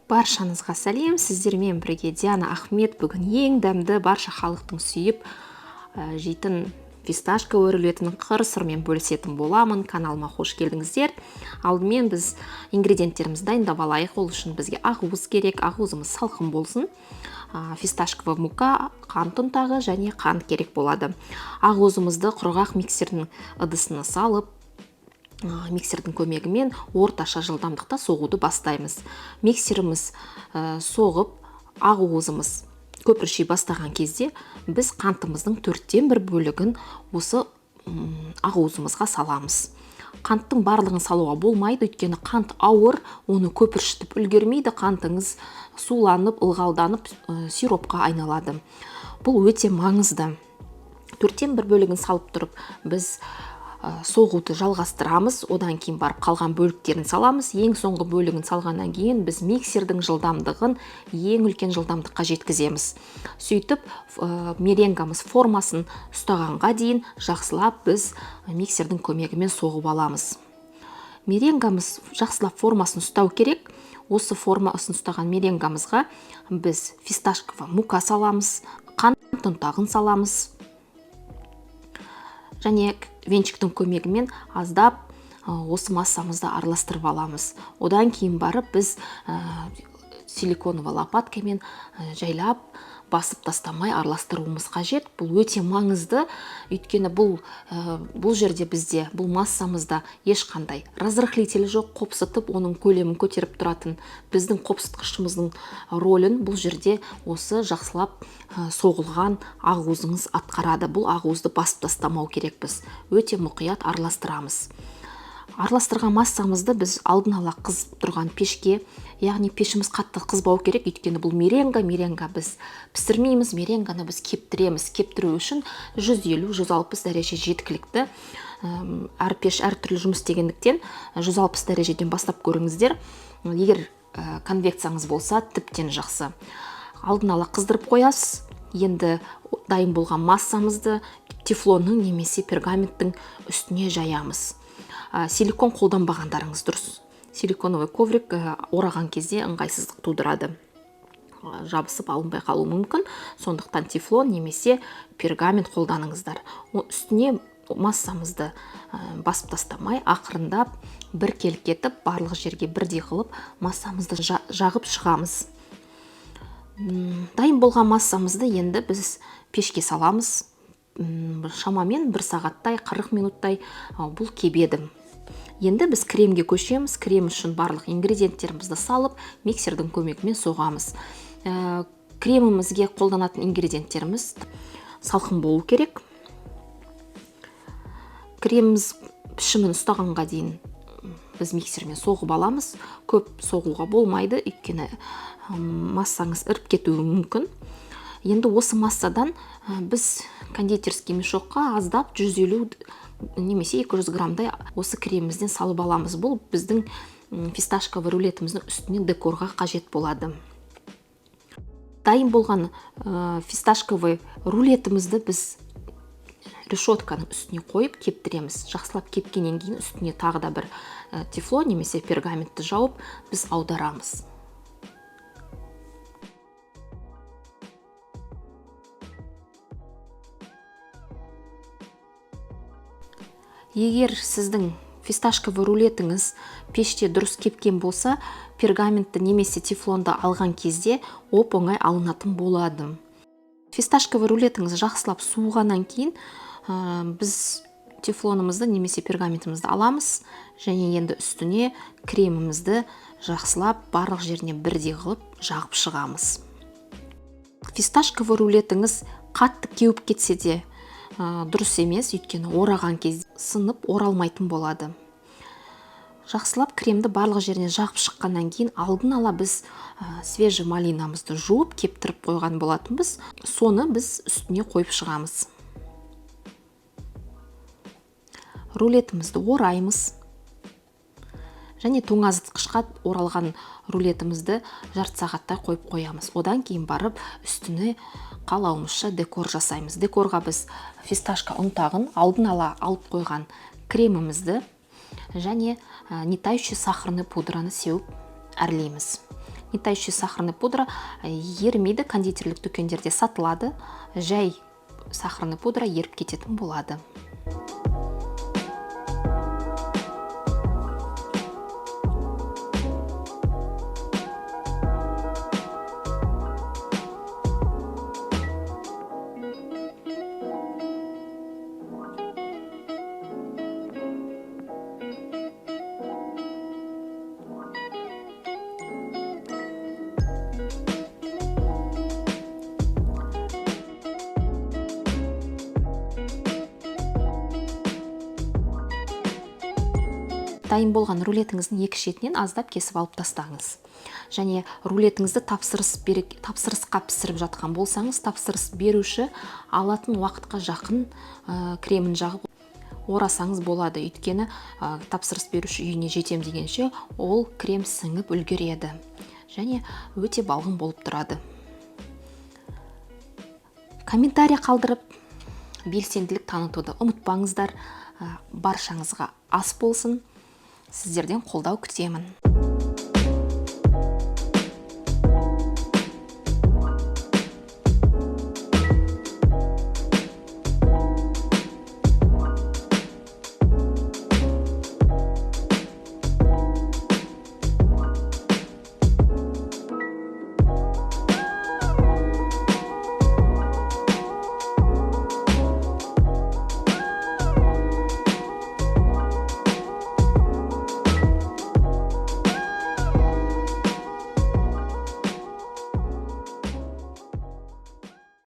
Баршаңызға сәлем, сіздермен бірге Диана Ахмет. Бүгін ең дәмді, барша халықтың сүйіп жейтін фисташка өрілетін қыр сырмен бөлісетін боламын. Каналыма қош келдіңіздер. Алдымен біз ингредиенттерімізді дайындап алайық. Ол үшін бізге ақуыз керек. Ақуызымыз салқын болсын. Фисташковый мука, қант ұнтағы және қант керек болады. Ақуызымызды құрғақ миксердің ыдысына салып, миксердің көмегімен орташа жылдамдықта соғуды бастаймыз. Миксеріміз соғып, ақуызымыз көпіршей бастаған кезде біз қантымыздың 1/4 бөлігін осы ақуызымызға саламыз. Қанттың барлығын салуға болмайды, өйткені қант ауыр, оны көпіршітіп үлгермейді, қантыңыз суланып, ылғалданып, сиропқа айналады. Бұл өте маңызды. 1/4 бөлігін салып тұрып, біз соғуды жалғастырамыз, одан кейін барып қалған бөліктерін саламыз. Ең соңғы бөлігін салғаннан кейін біз миксердің жылдамдығын ең үлкен жылдамдыққа жеткіземіз. Сөйтіп, меренгамыз формасын ұстағанға дейін жақсылап біз миксердің көмегімен соғып аламыз. Меренгамыз жақсылап формасын ұстау керек. Осы формасын ұстаған меренгамызға біз фисташковый мука саламыз, қант ұнтағын саламыз. Және венчиктің көмегімен аздап осы массамызды араластырып аламыз. Одан кейін барып біз силиконовый лопаткамен жайлап басып тастамай араластыруымыз қажет. Бұл өте маңызды, өйткені бұл жерде бізде, бұл массамызда ешқандай разрыхлитель жоқ, қопсытып, оның көлемін көтеріп тұратын біздің қопсытқышымыздың ролін бұл жерде осы жақсылап соғылған ақуызыңыз атқарады. Бұл ақуызды басып тастамау керек, біз өте мұқият араластырамыз. Араластырған массамызды біз алдын ала қызып тұрған пешке, яғни пешіміз қатты қызбау керек, өйткені бұл меренга біз пісірмейміз, меренганы біз кептіреміз. Кептіру үшін 150-160 дәреже жеткілікті. Әр пеш әртүрлі жұмыс істегендіктен 160 дәрежеден бастап көріңіздер. Егер конвекцияңыз болса, тіптен жақсы. Алдын ала қыздырып қоясыз. Енді дайын болған массамызды тефлонның немесе пергаменттің үстіне жаямыз. Силикон қолданбағандарыңыз дұрыс. Силиконовый коврик ораған кезде ыңғайсыздық тудырады. Жабысып алынбай қалуы мүмкін. Сондықтан тефлон немесе пергамент қолданыңыздар. Үстіне массамызды басып тастамай, ақырындап бір келкетіп, барлық жерге бірдей қылып, массамызды жағып шығамыз. Дайын болған массамызды енді біз пешке саламыз. Шамамен 1 сағаттай, 40 минуттай бұл кебеді. Енді біз кремге көшеміз. Крем үшін барлық ингредиенттерімізді салып, миксердің көмегімен соғамыз. Кремімізге қолданатын ингредиенттеріміз салқын болу керек. Креміміз пішімін ұстағанға дейін біз миксермен соғып аламыз. Көп соғуға болмайды, өйткені массаңыз іріп кетуі мүмкін. Енді осы массадан біз кондитерский мешокқа аздап 150 немесе 200 граммдай осы кремімізден салып аламыз. Бұл біздің фисташковый рулетіміздің үстіне декорға қажет болады. Дайын болған фисташковый рулетімізді біз решетканың үстіне қойып кептіреміз. Жақсылап кепкеннен кейін үстіне тағы да бір тефлон немесе пергаментті жауып біз аударамыз. Егер сіздің фисташковый рулетіңіз пеште дұрыс кепкен болса, пергаментті немесе тефлонды алған кезде оп-оңай алынатын болады. Фисташковый рулетіңіз жақсылап суығаннан кейін біз тефлонымызды немесе пергаментімізді аламыз және енді үстіне кремімізді жақсылап барлық жеріне бірдей қылып жағып шығамыз. Фисташковый рулетіңіз қатты кеуіп кетсе де дұрыс емес, өйткені ораған кезде сынып оралмайтын болады. Жақсылап кремді барлық жеріне жағып шыққаннан кейін алдын ала біз свежий малинамызды жуып кептіріп қойған болатынбыз. Соны біз үстіне қойып шығамыз. Рулетімізді ораймыз. Және тоңазытқышқа оралған рулетімізді жарты сағаттай қойып қоямыз. Одан кейін барып үстіне қалауымызша декор жасаймыз. Декорға біз фисташка ұнтағын алдын ала алып қойған кремімізді және не тающий сахарный пудраны сеуіп әрлейміз. нетающий сахарный пудра ерімейді, кондитерлік дүкендерде сатылады. Жай сахарный пудра еріп кететін болады. Дайын болған рулетіңіздің екі шетінен аздап кесіп алып тастаңыз. Және рулетіңізді тапсырысқа пісіріп жатқан болсаңыз, тапсырыс беруші алатын уақытқа жақын кремін жағып орасаңыз болады. Өйткені тапсырыс беруші үйіне жетем дегенше ол крем сіңіп үлгереді. Және өте балғын болып тұрады. Комментарий қалдырып, белсенділік танытуды ұмытпаңыздар. Баршаңызға ас болсын. Сіздерден қолдау күтемін.